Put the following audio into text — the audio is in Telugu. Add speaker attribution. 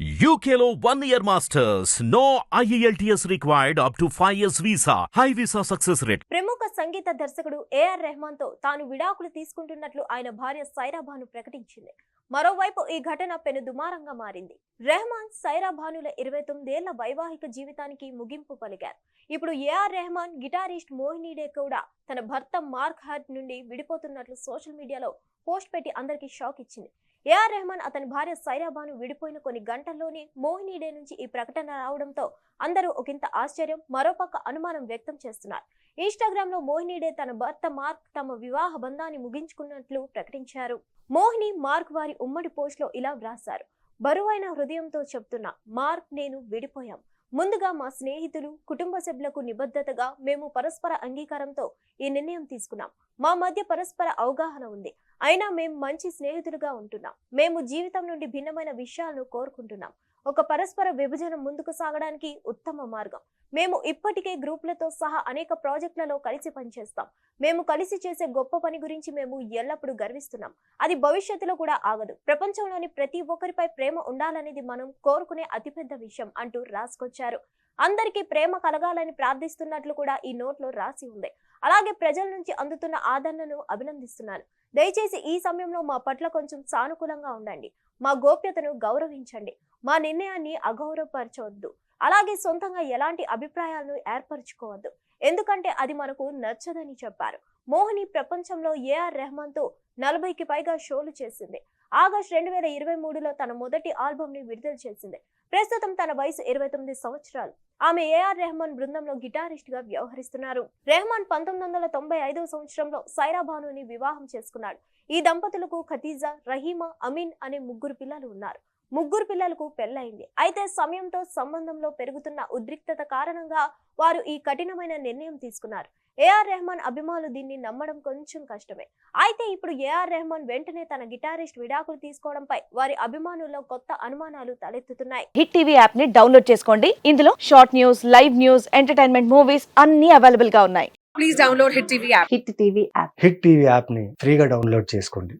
Speaker 1: UKLO 1 year masters. No IELTS required up to 5 years visa. High visa success rate.
Speaker 2: ప్రముఖ సంగీత దర్శకుడు ఏఆర్ రెహమాన్ తో తాను విడాకులు తీసుకుంటున్నట్లు ఆయన భార్య సైరా భాను ప్రకటించింది. మరోవైపు ఈ ఘటన పెను దుమారంగా మారింది. రెహమాన్ సైరా భానుల 29 ఏళ్ల వైవాహిక జీవితానికి ముగింపు పలికారు. ఇప్పుడు ఏఆర్ రెహమాన్ గిటారిస్ట్ మోహినీ డే కూడా తన భర్త మార్క్ హర్ట్ నుండి విడిపోతున్నట్లు సోషల్ మీడియాలో పోస్ట్ పెట్టి అందరికీ షాక్ ఇచ్చింది. ఏఆర్ రెహమాన్ అతని భార్య సైరా భాను విడిపోయిన కొన్ని గంటల్లోనే మోహినీ డే నుంచి ఈ ప్రకటన రావడంతో అందరూ ఒకంత ఆశ్చర్యం, మరోపక్క అనుమానం వ్యక్తం చేస్తున్నారు. ఇన్స్టాగ్రామ్ లో మోహినీ డే తన భర్త మార్క్ తమ వివాహ బంధాన్ని ముగించుకున్నట్లు ప్రకటించారు. మోహిని మార్క్ వారి ఉమ్మడి పోస్ట్ లో ఇలా వ్రాసారు: బరువైన హృదయంతో చెప్తున్నా, మార్క్ నేను విడిపోయాం. ముందుగా మా స్నేహితులు, కుటుంబ సభ్యులకు నిబద్ధతగా మేము పరస్పర అంగీకారంతో ఈ నిర్ణయం తీసుకున్నాం. మా మధ్య పరస్పర అవగాహన ఉంది. అయినా మేము మంచి స్నేహితులుగా ఉంటున్నాం. మేము జీవితం నుండి భిన్నమైన విషయాలను కోరుకుంటున్నాం. ఒక పరస్పర విభజన ముందుకు సాగడానికి ఉత్తమ మార్గం. మేము ఇప్పటికే గ్రూపులతో సహా అనేక ప్రాజెక్టులలో కలిసి పనిచేస్తాం. మేము కలిసి చేసే గొప్ప పని గురించి మేము ఎల్లప్పుడూ గర్విస్తున్నాం. అది భవిష్యత్తులో కూడా ఆగదు. ప్రపంచంలోని ప్రతి ఒక్కరిపై ప్రేమ ఉండాలనేది మనం కోరుకునే అతిపెద్ద విషయం అంటూ రాసుకొచ్చారు. అందరికీ ప్రేమ కలగాలని ప్రార్థిస్తున్నట్లు కూడా ఈ నోట్లో రాసి ఉంది. అలాగే ప్రజల నుంచి అందుతున్న ఆదరణను అభినందిస్తున్నాను. దయచేసి ఈ సమయంలో మా పట్ల కొంచెం సానుకూలంగా ఉండండి. మా గోప్యతను గౌరవించండి. మా నిర్ణయాన్ని అగౌరవపరచవద్దు. అలాగే సొంతంగా ఎలాంటి అభిప్రాయాలను ఏర్పరచుకోవద్దు, ఎందుకంటే అది మనకు నచ్చదని చెప్పారు. మోహిని ప్రపంచంలో ఏఆర్ రెహమాన్ తో 40కి పైగా షోలు చేసింది. ఆగస్టు 2023లో తన మొదటి ఆల్బమ్ ని విడుదల చేసింది. ప్రస్తుతం తన వయసు 29 సంవత్సరాలు. ఆమె ఏఆర్ రెహమాన్ బృందంలో గిటారిస్ట్ గా వ్యవహరిస్తున్నారు. రెహమాన్ 1995 సంవత్సరంలో సైరా భానుని వివాహం చేసుకున్నాడు. ఈ దంపతులకు ఖతీజా, రహీమా, అమీన్ అనే 3 పిల్లలు ఉన్నారు. 3 పిల్లలకు పెళ్లైంది. అయితే సమయంతో సంబంధంలో పెరుగుతున్న ఉద్రిక్తత కారణంగా వారు ఈ కఠినమైన నిర్ణయం తీసుకున్నారు. ఏఆర్ రెహమాన్ అభిమానులు దీన్ని నమ్మడం కొంచెం కష్టమే. అయితే ఇప్పుడు ఏఆర్ రెహమాన్ వెంటనే తన గిటారిస్ట్ విడాకులు తీసుకోవడంపై వారి అభిమానుల్లో కొత్త అనుమానాలు తలెత్తుతున్నాయి.
Speaker 3: హిట్ టీవీ యాప్ ని డౌన్లోడ్ చేసుకోండి. ఇందులో short news, live news, entertainment movies అన్ని అవైలబుల్ గా ఉన్నాయి.
Speaker 4: Please download Hit TV app.
Speaker 3: Hit TV app.
Speaker 5: Hit TV యాప్ని ఫ్రీగా డౌన్లోడ్ చేసుకోండి.